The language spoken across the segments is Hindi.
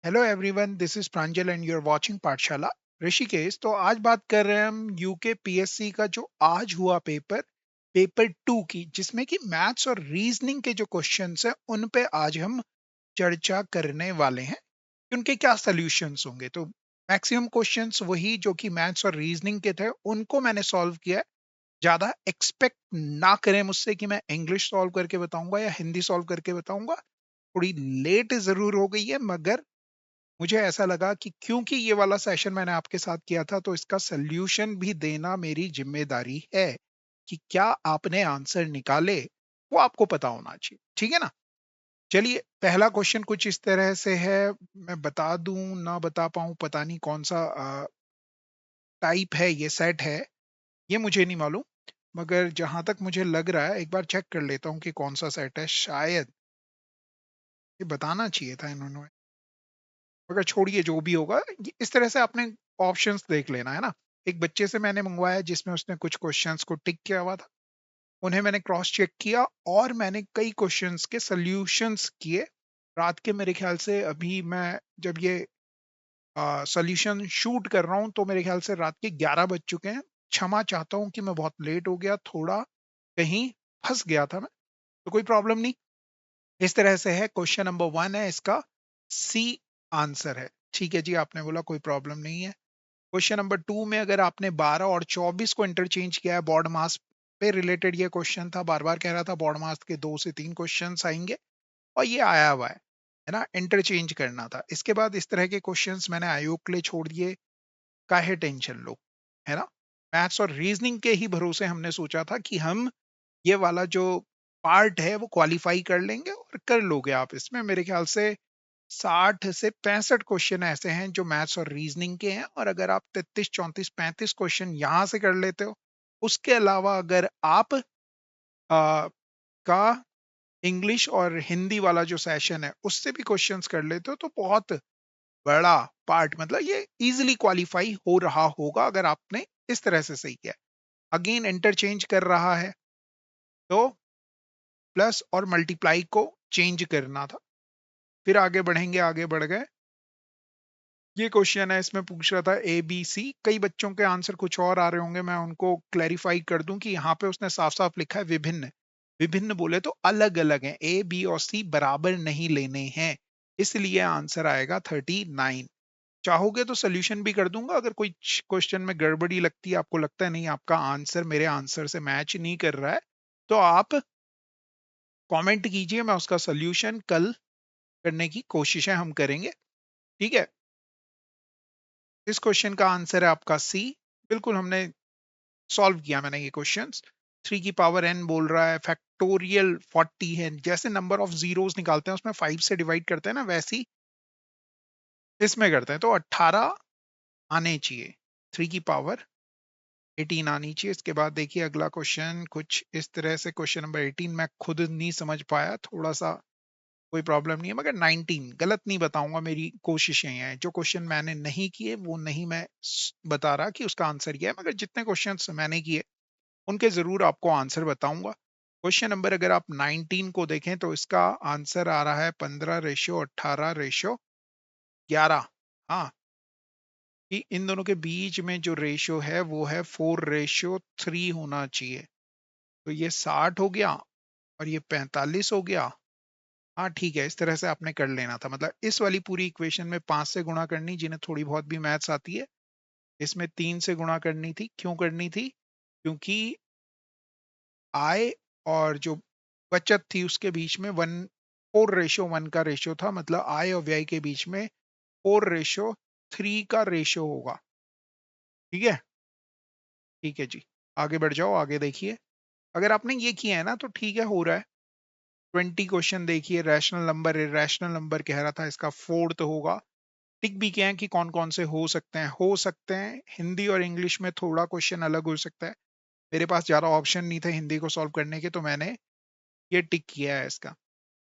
Hello everyone, this is Pranjal and you are watching Pathshala Rishikesh. तो आज बात कर रहे हैं हम यूके पीएससी का जो आज हुआ पेपर 2 की, जिसमें कि मैथ्स और रीजनिंग के जो क्वेश्चंस हैं उन पे आज हम चर्चा करने वाले हैं कि उनके क्या सॉल्यूशंस होंगे। तो मैक्सिमम क्वेश्चंस वही जो कि मैथ्स और रीजनिंग के थे उनको मैंने सॉल्व किया है। ज्यादा एक्सपेक्ट ना करें मुझसे कि मैं इंग्लिश सॉल्व करके बताऊंगा या हिंदी सॉल्व करके बताऊंगा। थोड़ी लेट जरूर हो गई है, मगर मुझे ऐसा लगा कि क्योंकि ये वाला सेशन मैंने आपके साथ किया था तो इसका सल्यूशन भी देना मेरी जिम्मेदारी है कि क्या आपने आंसर निकाले वो आपको पता होना चाहिए। ठीक है ना। चलिए, पहला क्वेश्चन कुछ इस तरह से है। मैं बता दूं ना बता पाऊं, पता नहीं कौन सा टाइप है, ये सेट है, ये मुझे नहीं मालूम। मगर जहां तक मुझे लग रहा है, एक बार चेक कर लेता हूं कि कौन सा सेट है। शायद ये बताना चाहिए था इन्होंने, मगर छोड़िए, जो भी होगा। इस तरह से आपने ऑप्शंस देख लेना है ना। एक बच्चे से मैंने मंगवाया जिसमें उसने कुछ क्वेश्चंस को टिक किया हुआ था, उन्हें मैंने क्रॉस चेक किया और मैंने कई क्वेश्चंस के सॉल्यूशंस किए। रात के मेरे ख्याल से, अभी मैं जब ये सॉल्यूशन शूट कर रहा हूं तो मेरे ख्याल से रात के 11 बज चुके हैं। क्षमा चाहता हूं कि मैं बहुत लेट हो गया, थोड़ा कहीं फंस गया था मैं। तो कोई प्रॉब्लम नहीं। इस तरह से है, क्वेश्चन नंबर 1 है, इसका सी आंसर है। ठीक है जी, आपने बोला कोई प्रॉब्लम नहीं है। क्वेश्चन नंबर 2 में अगर आपने 12 और 24 को इंटरचेंज किया है, बॉड मास पे रिलेटेड ये क्वेश्चन था। बार बार कह रहा था बॉड मास के 2 से 3 क्वेश्चंस आएंगे और ये आया हुआ है ना। इंटरचेंज करना था। इसके बाद इस तरह के क्वेश्चंस मैंने आयोग के लिए छोड़ दिए। काहे टेंशन लो, है ना। मैथ्स और रीजनिंग के ही भरोसे हमने सोचा था कि हम ये वाला जो पार्ट है वो क्वालिफाई कर लेंगे, और कर लोगे आप। इसमें मेरे ख्याल से 60 से 65 क्वेश्चन ऐसे हैं जो मैथ्स और रीजनिंग के हैं, और अगर आप 33, 34, 35 क्वेश्चन यहां से कर लेते हो, उसके अलावा अगर आप का इंग्लिश और हिंदी वाला जो सेशन है उससे भी क्वेश्चंस कर लेते हो, तो बहुत बड़ा पार्ट, मतलब ये इजीली क्वालिफाई हो रहा होगा अगर आपने इस तरह से सही किया। अगेन इंटरचेंज कर रहा है, तो प्लस और मल्टीप्लाई को चेंज करना था। फिर आगे बढ़ेंगे, आगे बढ़ गए। ये क्वेश्चन है, इसमें पूछ रहा था ए बी सी। कई बच्चों के आंसर कुछ और आ रहे होंगे, मैं उनको क्लैरिफाई कर दूं कि यहाँ पे उसने साफ साफ लिखा है विभिन्न। विभिन्न बोले तो अलग अलग हैं, ए बी और सी बराबर नहीं लेने हैं, इसलिए आंसर आएगा 39। चाहोगे तो सोल्यूशन भी कर दूंगा, अगर कोई क्वेश्चन में गड़बड़ी लगती है, आपको लगता है नहीं आपका आंसर मेरे आंसर से मैच नहीं कर रहा है, तो आप कमेंट कीजिए, मैं उसका सोल्यूशन कल करने की कोशिशें हम करेंगे। ठीक है। इस क्वेश्चन का आंसर है आपका सी। बिल्कुल, हमने सॉल्व किया मैंने ये क्वेश्चंस। 3 की पावर n बोल रहा है, फैक्टोरियल 40 है। जैसे नंबर ऑफ जीरोस निकालते हैं उसमें 5 से डिवाइड करते हैं ना, वैसी इसमें करते हैं, तो 18 आने चाहिए। 3 की पावर 18 आनी चाहिए। इसके बाद देखिए अगला क्वेश्चन कुछ इस तरह से, क्वेश्चन नंबर 18 मैं खुद नहीं समझ पाया, थोड़ा सा कोई प्रॉब्लम नहीं है, मगर 19 गलत नहीं बताऊंगा, मेरी कोशिशें हैं। जो क्वेश्चन मैंने नहीं किए वो नहीं मैं बता रहा कि उसका आंसर क्या है, मगर जितने क्वेश्चंस मैंने किए उनके जरूर आपको आंसर बताऊंगा। क्वेश्चन नंबर अगर आप 19 को देखें तो इसका आंसर आ रहा है 15:18:11। हाँ, कि इन दोनों के बीच में जो रेशियो है वो है 4:3 होना चाहिए। तो ये 60 हो गया और ये 45 हो गया। हाँ ठीक है, इस तरह से आपने कर लेना था। मतलब इस वाली पूरी इक्वेशन में 5 से गुणा करनी, जिन्हें थोड़ी बहुत भी मैथ्स आती है। इसमें 3 से गुणा करनी थी। क्यों करनी थी? क्योंकि आय और जो बचत थी उसके बीच में 4:1 का रेशियो था, मतलब आय और व्यय के बीच में 4:3 का रेशियो होगा। ठीक है। ठीक है जी, आगे बढ़ जाओ, आगे देखिए। अगर आपने ये किया है ना तो ठीक है, हो रहा है। 20 क्वेश्चन देखिए, रैशनल नंबर, इरेशनल नंबर कह रहा था, इसका फोर्थ होगा। टिक भी किया है कि कौन कौन से हो सकते हैं। हिंदी और इंग्लिश में थोड़ा क्वेश्चन अलग हो सकता है। मेरे पास ज्यादा ऑप्शन नहीं थे हिंदी को सॉल्व करने के, तो मैंने ये टिक किया है इसका।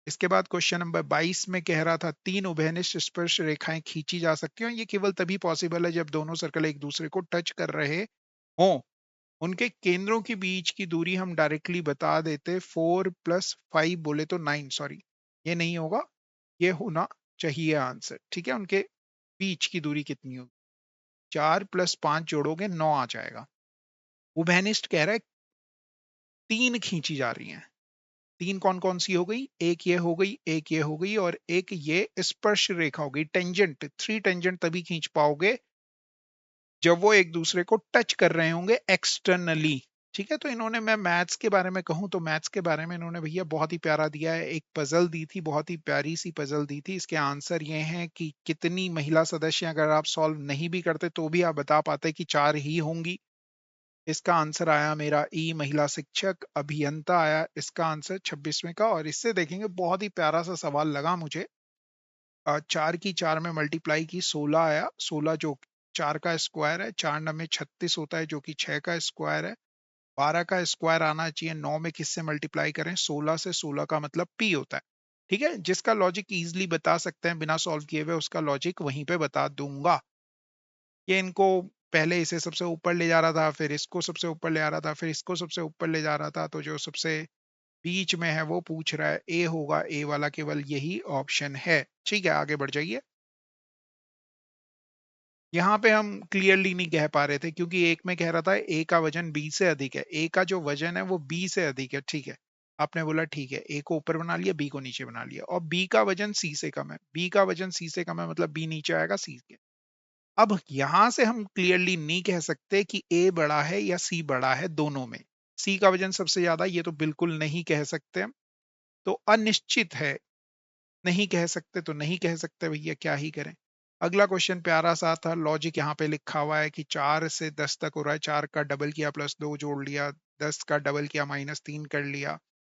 इसके बाद क्वेश्चन नंबर 22 में कह रहा था 3 उभयनिष्ठ स्पर्श रेखाएं खींची जा सकती हैं। ये केवल तभी पॉसिबल है जब दोनों सर्कल एक दूसरे को टच कर रहे हों। उनके केंद्रों के बीच की दूरी हम डायरेक्टली बता देते, 4 + 5 बोले तो 9। सॉरी, ये नहीं होगा, ये होना चाहिए आंसर, ठीक है। उनके बीच की दूरी कितनी होगी? 4 + 5 जोड़ोगे 9 आ जाएगा। उभयनिष्ठ कह रहा है 3 खींची जा रही हैं। 3 कौन-कौन सी हो गई? एक ये हो गई, एक ये हो गई और एक ये स्पर्श रेखा हो गई, टेंजेंट। 3 टेंजेंट तभी खींच पाओगे जब वो एक दूसरे को टच कर रहे होंगे एक्सटर्नली, ठीक है। तो इन्होंने, मैं मैथ्स के बारे में कहूं तो मैथ्स के बारे में इन्होंने भैया बहुत ही प्यारा दिया है। एक पजल दी थी, बहुत ही प्यारी सी पजल दी थी। इसके आंसर ये हैं कि कितनी महिला सदस्य, अगर आप सॉल्व नहीं भी करते तो भी आप बता पाते कि 4 ही होंगी। इसका आंसर आया मेरा ई, महिला शिक्षक अभियंता आया इसका आंसर 26वें का। और इससे देखेंगे बहुत ही प्यारा सा सवाल लगा मुझे। 4 की 4 में मल्टीप्लाई की 16 आया, 16 जो 4 का स्क्वायर है, 4 9 36 होता है जो कि 6 का स्क्वायर है। 12 का स्क्वायर आना चाहिए, 9 में किससे मल्टीप्लाई करें? 16 से, 16 का मतलब पी होता है, ठीक है। जिसका लॉजिक इजीली बता सकते हैं बिना सॉल्व किए हुए, उसका लॉजिक वहीं पे बता दूंगा। ये इनको पहले इसे सबसे ऊपर ले जा रहा था, फिर इसको सबसे ऊपर ले आ रहा था, फिर इसको सबसे ऊपर ले जा रहा था, तो जो सबसे बीच में है वो पूछ रहा है ए होगा, ए वाला केवल यही ऑप्शन है, ठीक है। आगे बढ़ जाइए। यहाँ पे हम क्लियरली नहीं कह पा रहे थे क्योंकि एक में कह रहा था ए का वजन बी से अधिक है, ए का जो वजन है वो बी से अधिक है, ठीक है। आपने बोला ठीक है, ए को ऊपर बना लिया, बी को नीचे बना लिया, और बी का वजन सी से कम है, बी का वजन सी से कम है मतलब बी नीचे आएगा सी के। अब यहां से हम क्लियरली नहीं कह सकते कि ए बड़ा है या सी बड़ा है, दोनों में सी का वजन सबसे ज्यादा, ये तो बिल्कुल नहीं कह सकते हम। तो अनिश्चित है, नहीं कह सकते तो नहीं कह सकते भैया, क्या ही करें। अगला क्वेश्चन प्यारा सा था, लॉजिक यहाँ पे लिखा हुआ है कि 4 से 10 तक हो रहा है, 4 का डबल किया प्लस 2 जोड़ लिया, 10 का डबल किया -3 कर लिया,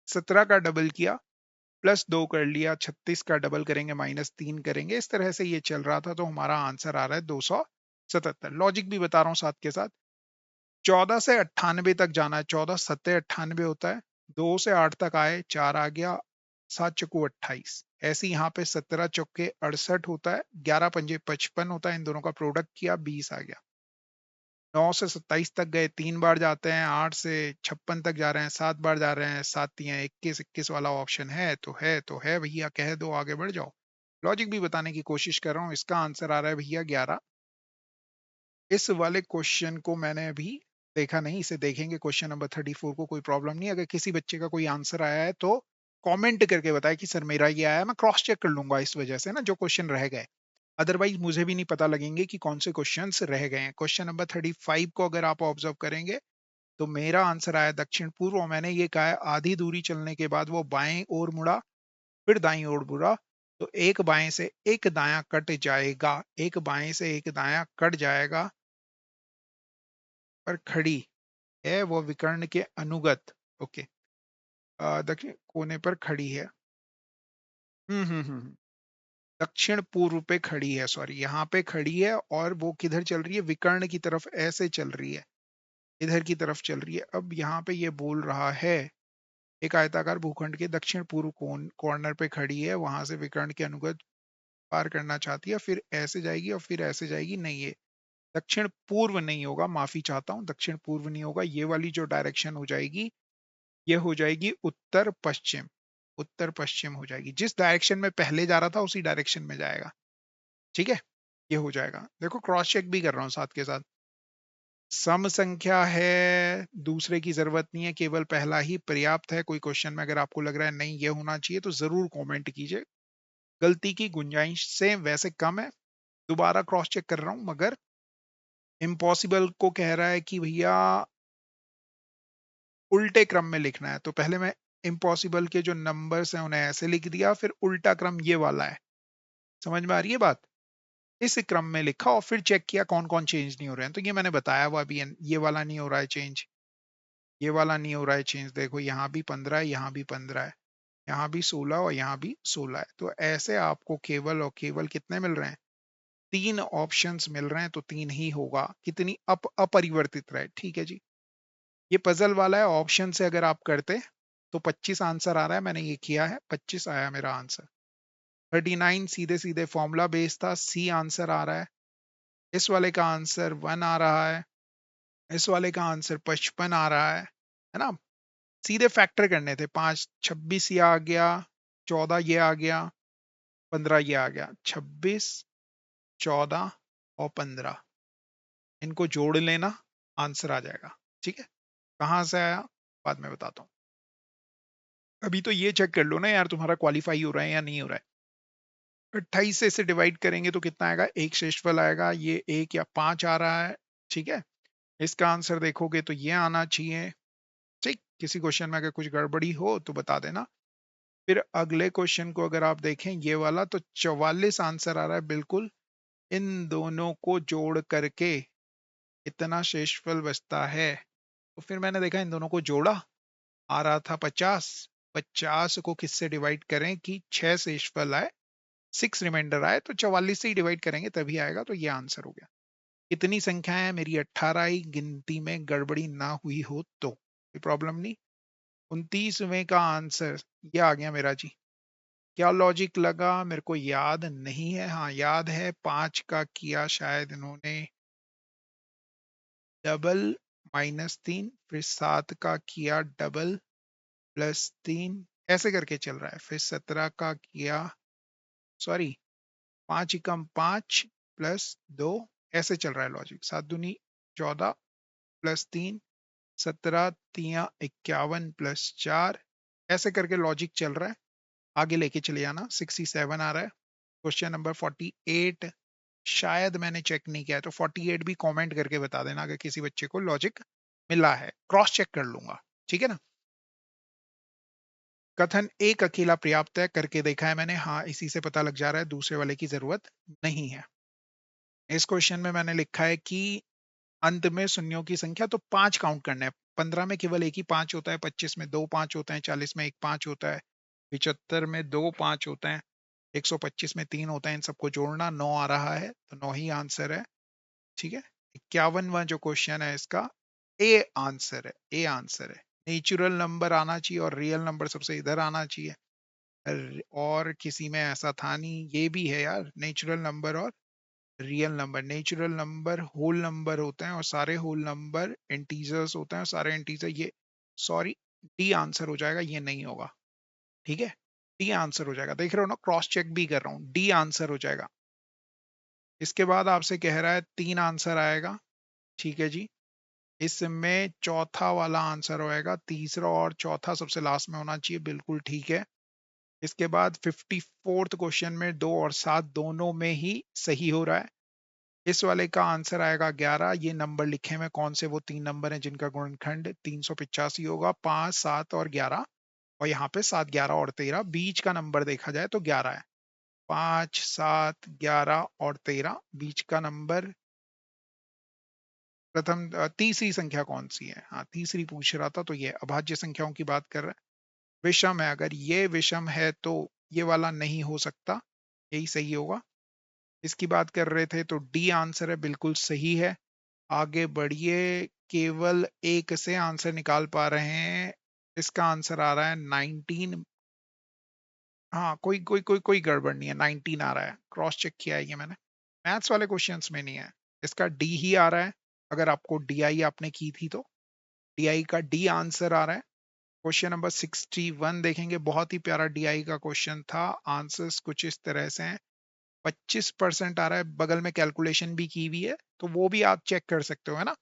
17 का डबल किया प्लस 2 कर लिया, 36 का डबल करेंगे -3 करेंगे, इस तरह से ये चल रहा था। तो हमारा आंसर आ रहा है 277। लॉजिक भी बता रहा हूँ साथ के साथ। 14 से 98 तक जाना है, 14 सत्ते 98 होता है, 2 से 8 तक आए, 4 आ गया, 7 चौको 28। ऐसे यहाँ पे 17 चौके 68 होता है, 11 पंजे 55 होता है, इन दोनों का प्रोडक्ट किया 20 आ गया। 9 से 27 तक गए, 3 बार जाते हैं, 8 से 56 तक जा रहे हैं, 7 बार जा रहे हैं, 7 तियां 21, 21 वाला ऑप्शन है तो है भैया, कह दो आगे बढ़ जाओ। लॉजिक भी बताने की कोशिश कर रहा हूँ। इसका आंसर आ रहा है भैया 11। इस वाले क्वेश्चन को मैंने अभी देखा नहीं, इसे देखेंगे क्वेश्चन नंबर 34 को, कोई प्रॉब्लम नहीं। अगर किसी बच्चे का कोई आंसर आया है तो कमेंट करके बताए कि सर मेरा ये आया, मैं क्रॉस चेक कर लूंगा इस वजह से ना, जो क्वेश्चन रह गए। अदरवाइज मुझे भी नहीं पता लगेंगे कि कौन से क्वेश्चंस रह गए हैं। क्वेश्चन नंबर 35 को अगर आप ऑब्जर्व करेंगे तो मेरा आंसर आया दक्षिण पूर्व, और मैंने ये कहा है आधी दूरी चलने के बाद वो बाएं ओर मुड़ा, फिर दाईं ओर मुड़ा, तो एक बाएं से एक दायां कट जाएगा, एक बाएं से एक दायां कट जाएगा, पर खड़ी है वो विकर्ण के अनुगत। ओके, दक्षिण कोने पर खड़ी है। हम्म। दक्षिण पूर्व पे खड़ी है, सॉरी, यहाँ पे खड़ी है, और वो किधर चल रही है? विकर्ण की तरफ ऐसे चल रही है, इधर की तरफ चल रही है। अब यहाँ पे ये बोल रहा है एक आयताकार भूखंड के दक्षिण पूर्व कॉर्नर पे खड़ी है, वहां से विकर्ण के अनुगत पार करना चाहती है, फिर ऐसे जाएगी और फिर ऐसे जाएगी। नहीं, ये दक्षिण पूर्व नहीं होगा, माफी चाहता हूँ, दक्षिण पूर्व नहीं होगा। ये वाली जो डायरेक्शन हो जाएगी ये हो जाएगी उत्तर पश्चिम, उत्तर पश्चिम हो जाएगी। जिस डायरेक्शन में पहले जा रहा था उसी डायरेक्शन में जाएगा, ठीक है। ये हो जाएगा, देखो क्रॉस चेक भी कर रहा हूँ साथ के साथ। सम संख्या है, दूसरे की जरूरत नहीं है, केवल पहला ही पर्याप्त है। कोई क्वेश्चन में अगर आपको लग रहा है नहीं ये होना चाहिए तो जरूर कमेंट कीजिए। गलती की गुंजाइश से वैसे कम है, दोबारा क्रॉस चेक कर रहा हूं, मगर इम्पॉसिबल को कह रहा है कि भैया उल्टे क्रम में लिखना है, तो पहले मैं इम्पॉसिबल के जो नंबर्स हैं उन्हें ऐसे लिख दिया, फिर उल्टा क्रम ये वाला है। समझ में आ रही है बात? इस क्रम में लिखा और फिर चेक किया कौन कौन चेंज नहीं हो रहे हैं, तो ये मैंने बताया हुआ अभी है। ये वाला नहीं हो रहा है चेंज, ये वाला नहीं हो रहा है चेंज, देखो यहाँ भी 15 है, यहाँ भी 15 है, यहाँ भी 16 और यहाँ भी 16 है। तो ऐसे आपको केवल और केवल कितने मिल रहे हैं? 3 ऑप्शंस मिल रहे हैं, तो 3 ही होगा। कितनी अपरिवर्तित रहे, ठीक है जी। ये पजल वाला है, ऑप्शन से अगर आप करते तो 25 आंसर आ रहा है, मैंने ये किया है, 25 आया मेरा आंसर। 39 सीधे सीधे फॉर्मूला बेस्ड था, सी आंसर आ रहा है। इस वाले का आंसर 1 आ रहा है, इस वाले का आंसर 55 आ रहा है ना। सीधे फैक्टर करने थे, 5 26 ये आ गया, 14 ये आ गया, 15 ये आ गया, 26, 14 और 15, इनको जोड़ लेना, आंसर आ जाएगा। ठीक है, कहाँ से आया बाद में बताता हूँ। अभी तो ये चेक कर लो ना यार, तुम्हारा क्वालिफाई हो रहा है या नहीं हो रहा है। 28 से इसे डिवाइड करेंगे तो कितना आएगा, एक शेषफल आएगा, ये 1 या 5 आ रहा है। ठीक है, इसका आंसर देखोगे तो ये आना चाहिए। ठीक, किसी क्वेश्चन में अगर कुछ गड़बड़ी हो तो बता देना। फिर अगले क्वेश्चन को अगर आप देखें ये वाला, तो 44 आंसर आ रहा है बिल्कुल। इन दोनों को जोड़ करके इतना शेषफल बचता है। तो फिर मैंने देखा, इन दोनों को जोड़ा, आ रहा था 50। 50 को किससे डिवाइड करें कि 6 शेषफल आए, 6 रिमाइंडर आए, तो 44 से ही डिवाइड करेंगे तभी आएगा। तो ये आंसर हो गया। कितनी संख्या है मेरी, 18 ही, गिनती में गड़बड़ी ना हुई हो तो कोई प्रॉब्लम नहीं। 29वें का आंसर ये आ गया मेरा जी। क्या लॉजिक लगा मेरे को याद नहीं है, हाँ याद है, 5 का किया शायद इन्होंने डबल -3, फिर 7 का किया डबल +3, ऐसे करके चल रहा है। फिर 17 का किया, सॉरी, 5 एकम 5 +2, ऐसे चल रहा है लॉजिक। 7 दूनी 14 +3, 17 तिया 51 +4, ऐसे करके लॉजिक चल रहा है। आगे लेके चले जाना। 67 आ रहा है। क्वेश्चन नंबर 48 शायद मैंने चेक नहीं किया है, तो 48 भी कमेंट करके बता देना अगर किसी बच्चे को लॉजिक मिला है, क्रॉस चेक कर लूंगा। ठीक है ना। कथन एक अकेला पर्याप्त है, करके देखा है मैंने, हाँ इसी से पता लग जा रहा है, दूसरे वाले की जरूरत नहीं है। इस क्वेश्चन में मैंने लिखा है कि अंत में शून्यों की संख्या तो 5 काउंट करना है। 15 में केवल एक ही 5 होता है, 25 में 2 5 होते हैं, 40 में एक 5 होता है, 75 में 2 5 होते हैं, 125 में 3 होता है। इन सबको जोड़ना, 9 आ रहा है, तो 9 ही आंसर है। ठीक है, 51वां जो क्वेश्चन है इसका ए आंसर है, ए आंसर है। नेचुरल नंबर आना चाहिए और रियल नंबर सबसे इधर आना चाहिए, और किसी में ऐसा था नहीं। ये भी है यार, नेचुरल नंबर और real number. Natural number whole number होते हैं और सारे होल नंबर इंटीजर्स होते हैं और सारे इंटीजर ये, सॉरी, डी आंसर हो जाएगा, ये नहीं होगा। ठीक है, डी आंसर हो जाएगा। देख रहे हो ना, क्रॉस चेक भी कर रहा हूं, डी आंसर हो जाएगा। इसके बाद आपसे कह रहा है 3 आंसर आएगा। ठीक है जी, इसमें चौथा वाला आंसर होएगा, तीसरा और चौथा सबसे लास्ट में होना चाहिए, बिल्कुल ठीक है। इसके बाद 54th क्वेश्चन में 2 और 7 दोनों में ही सही हो रहा है। इस वाले का आंसर आएगा 11। ये नंबर लिखे हुए कौन से, वो 3 नंबर हैं जिनका गुणनखंड 385 होगा, 5 7 और 11, और यहाँ पे 7 11 और 13, बीच का नंबर देखा जाए तो 11 है। 5 7 11 और 13 बीच का नंबर। प्रथम तीसरी संख्या कौन सी है, हाँ तीसरी पूछ रहा था, तो ये अभाज्य संख्याओं की बात कर रहा है। विषम है, अगर ये विषम है तो ये वाला नहीं हो सकता, यही सही होगा। इसकी बात कर रहे थे तो डी आंसर है, बिल्कुल सही है। आगे बढ़िए, केवल एक से आंसर निकाल पा रहे हैं। इसका आंसर आ रहा है 19। हाँ, कोई गड़बड़ नहीं है, 19 आ रहा है, क्रॉस चेक किया है ये मैंने, मैथ्स वाले क्वेश्चंस में नहीं है। इसका डी ही आ रहा है, अगर आपको डीआई आपने की थी तो डीआई का डी आंसर आ रहा है। क्वेश्चन नंबर 61 देखेंगे, बहुत ही प्यारा डीआई का क्वेश्चन था। आंसर्स कुछ इस तरह से हैं। 25% आ रहा है, बगल में कैलकुलेशन भी की हुई है, तो वो भी आप चेक कर सकते हो, है ना,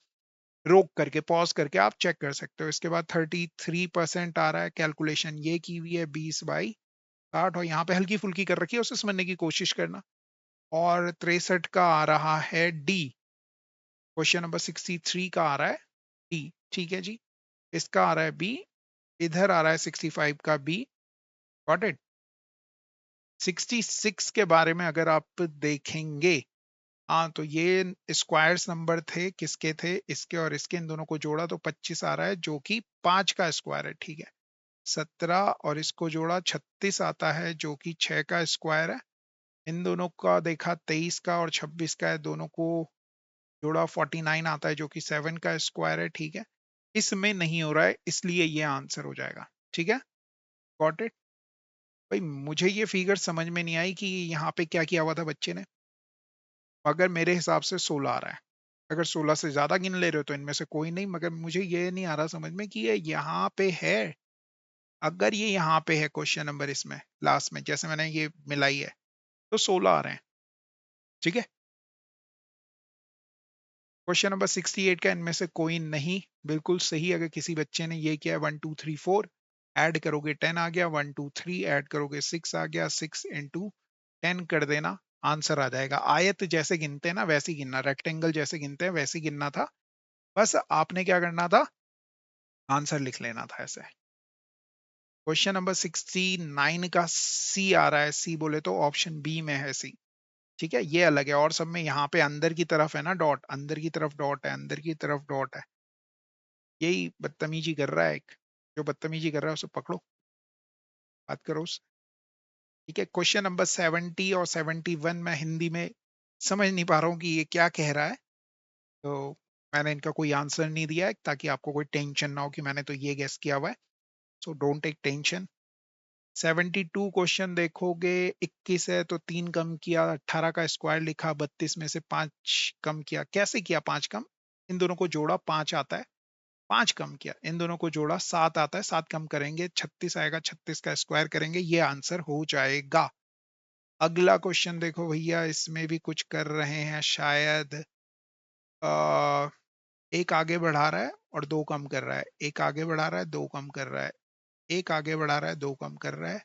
रोक करके पॉज करके आप चेक कर सकते हो। इसके बाद 33% आ रहा है, कैलकुलेशन ये की हुई है 20/60, और यहाँ पे हल्की फुल्की कर रखी है, उसे समझने की कोशिश करना। और 63 का आ रहा है डी। क्वेश्चन नंबर 63 का आ रहा है डी। ठीक है जी, इसका आ रहा है बी। इधर आ रहा है 65 का बी। Got it. 66 के बारे में अगर आप देखेंगे, हाँ तो ये स्क्वायर्स नंबर थे, किसके थे, इसके और इसके, इन दोनों को जोड़ा तो 25 आ रहा है, जो कि 5 का स्क्वायर है। ठीक है, 17 और इसको जोड़ा 36 आता है, जो कि 6 का स्क्वायर है। इन दोनों का देखा 23 का और 26 का है, दोनों को जोड़ा 49 आता है, जो कि 7 का स्क्वायर है। ठीक है, इसमें नहीं हो रहा है, इसलिए ये आंसर हो जाएगा। ठीक है, गॉट इट। भाई मुझे ये फिगर समझ में नहीं आई कि यहाँ पे क्या किया हुआ था बच्चे ने, मगर मेरे हिसाब से 16 आ रहा है। अगर 16 से ज्यादा गिन ले रहे हो तो इनमें से कोई नहीं, मगर मुझे ये नहीं आ रहा समझ में कि ये यहाँ पे है। अगर ये यहाँ पे है क्वेश्चन नंबर, इसमें लास्ट में जैसे मैंने ये मिलाई है, तो 16 आ रहे हैं। ठीक है, क्वेश्चन नंबर 68 का इनमें से कोई नहीं बिल्कुल सही। अगर किसी बच्चे ने ये किया 1 2 3 4 ऐड करोगे 10 आ गया, 1 2 3 ऐड करोगे 6 आ गया, 6 इंटू 10 कर देना, आंसर आ जाएगा। आयत जैसे गिनते हैं ना वैसे ही गिनना, रेक्टेंगल जैसे गिनते हैं वैसे ही गिनना था, बस आपने क्या करना था, आंसर लिख लेना था ऐसे। क्वेश्चन नंबर 69 का सी आ रहा है, सी बोले तो ऑप्शन बी में है सी। ठीक है, ये अलग है, और सब में यहाँ पे अंदर की तरफ है ना डॉट, अंदर की तरफ डॉट है, अंदर की तरफ डॉट है। यही बदतमीजी कर रहा है एक, जो बदतमीजी कर रहा है उसे पकड़ो, बात करो उससे। ठीक है, क्वेश्चन नंबर 70 और 71 मैं हिंदी में समझ नहीं पा रहा हूँ कि ये क्या कह रहा है, तो मैंने इनका कोई आंसर नहीं दिया है ताकि आपको कोई टेंशन ना हो कि मैंने तो ये गेस किया हुआ है, so don't take tension. 72 question देखोगे, 21 है तो 3 कम किया, 18 का स्क्वायर लिखा, 32 में से 5 कम किया। कैसे किया 5 कम, इन दोनों को जोड़ा 5 आता है, 5 कम किया, इन दोनों को जोड़ा 7 आता है, 7 कम करेंगे 36 आएगा, 36 का स्क्वायर करेंगे, ये आंसर हो जाएगा। अगला क्वेश्चन देखो भैया, इसमें भी कुछ कर रहे हैं शायद, आ, एक आगे बढ़ा रहा है और 2 कम कर रहा है, एक आगे बढ़ा रहा है 2 कम कर रहा है, एक आगे बढ़ा रहा है 2 कम कर रहा है,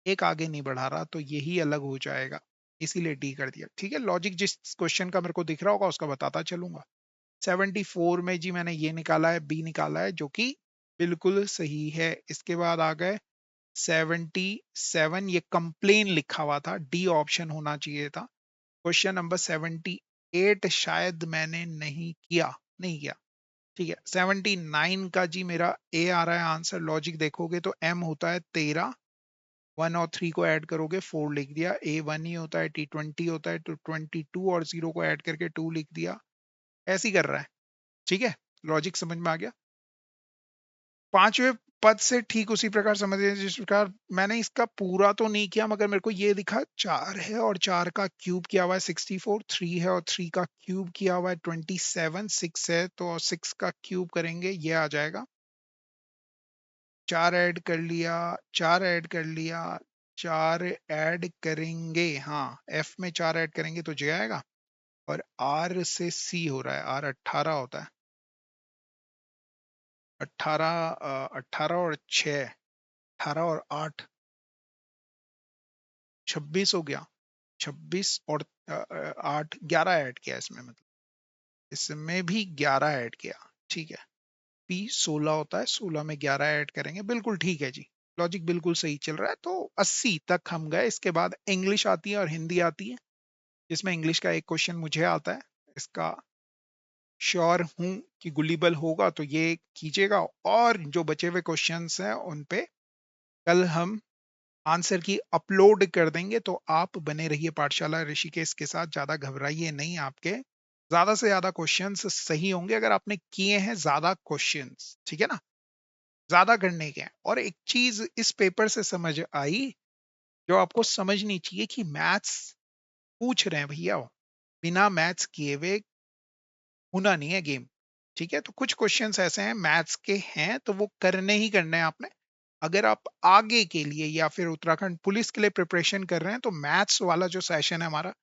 एक आगे नहीं बढ़ा रहा, तो यही अलग हो जाएगा, इसीलिए डी कर दिया। ठीक है, लॉजिक जिस क्वेश्चन का मेरे को दिख रहा होगा उसका बताता चलूंगा। 74 में जी मैंने ये निकाला है, बी निकाला है, जो कि बिल्कुल सही है। इसके बाद आ गए 77, ये कंप्लेन लिखा हुआ था, डी ऑप्शन होना चाहिए था। क्वेश्चन नंबर 78 शायद मैंने नहीं किया। ठीक है, 79 का जी मेरा ए आ रहा है आंसर। लॉजिक देखोगे तो एम होता है 13, 1 और 3 को ऐड करोगे 4 लिख दिया, ए 1 ही होता है, टी 20 होता है तो 22 और 0 को ऐड करके 2 लिख दिया, ऐसे ही कर रहा है। ठीक है, लॉजिक समझ में आ गया। पांचवें पद से ठीक उसी प्रकार समझिए जिस प्रकार मैंने इसका पूरा तो नहीं किया, मगर मेरे को ये दिखा 4 है और 4 का क्यूब किया हुआ है 64, 3 है और 3 का क्यूब किया हुआ है 27, 6 है तो 6 का क्यूब करेंगे ये आ जाएगा। 4 ऐड कर लिया, 4 ऐड कर लिया, 4 ऐड करेंगे, हाँ एफ में 4 ऐड करेंगे तो जे आएगा, और आर से सी हो रहा है, आर 18 होता है, 18, 18 और 6, 18 और 8 26 हो गया, 26 और 8, 11 ऐड किया इसमें, मतलब इसमें भी 11 ऐड किया। ठीक है, पी 16 होता है, 16 में 11 ऐड करेंगे, बिल्कुल ठीक है जी, लॉजिक बिल्कुल सही चल रहा है। तो 80 तक हम गए। इसके बाद इंग्लिश आती है और हिंदी आती है, जिसमें इंग्लिश का एक क्वेश्चन मुझे आता है, इसका श्योर हूं कि गुलिबल होगा तो ये कीजिएगा, और जो बचे हुए क्वेश्चंस हैं उन पे कल हम आंसर की अपलोड कर देंगे। तो आप बने रहिए पाठशाला ऋषिकेश के साथ, ज्यादा घबराइए नहीं, आपके ज्यादा से ज्यादा क्वेश्चंस सही होंगे अगर आपने किए हैं ज्यादा क्वेश्चंस। ठीक है ना, ज्यादा करने के हैं। और एक चीज इस पेपर से समझ आई जो आपको समझनी चाहिए कि मैथ्स पूछ रहे हैं भैया, बिना मैथ्स किए हुए होना नहीं है गेम। ठीक है, तो कुछ क्वेश्चंस ऐसे हैं मैथ्स के हैं तो वो करने ही करने हैं आपने। अगर आप आगे के लिए या फिर उत्तराखंड पुलिस के लिए प्रिपरेशन कर रहे हैं तो मैथ्स वाला जो सेशन है हमारा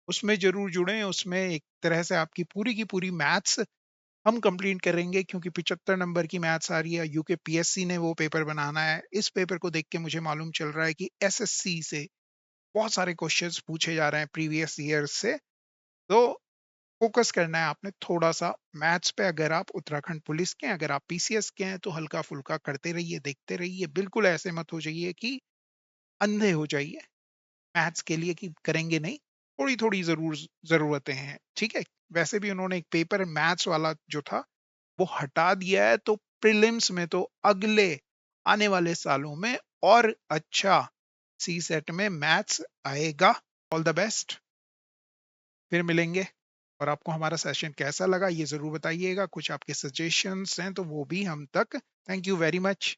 उसमें जरूर जुड़े। उसमें एक तरह से आपकी पूरी की पूरी मैथ्स हम कंप्लीट करेंगे, क्योंकि 75 नंबर की मैथ्स आ रही है, यूके पीएससी ने वो पेपर बनाना है। इस पेपर को देख के मुझे मालूम चल रहा है कि एसएससी से बहुत सारे क्वेश्चंस पूछे जा रहे हैं प्रीवियस ईयर से, तो फोकस करना है आपने थोड़ा सा मैथ्स पे। अगर आप उत्तराखंड पुलिस के हैं, अगर आप पीसीएस के हैं तो हल्का फुल्का करते रहिए, देखते रहिए, बिल्कुल ऐसे मत हो जाइए कि अंधे हो जाइए मैथ्स के लिए कि करेंगे नहीं, थोड़ी थोड़ी जरूरतें हैं। ठीक है, वैसे भी उन्होंने एक पेपर मैथ्स वाला जो था वो हटा दिया है, तो प्रीलिम्स में तो अगले आने वाले सालों में और अच्छा सी सेट में मैथ्स आएगा। ऑल द बेस्ट, फिर मिलेंगे। और आपको हमारा सेशन कैसा लगा ये जरूर बताइएगा, कुछ आपके सजेशंस हैं तो वो भी हम तक। Thank you very much.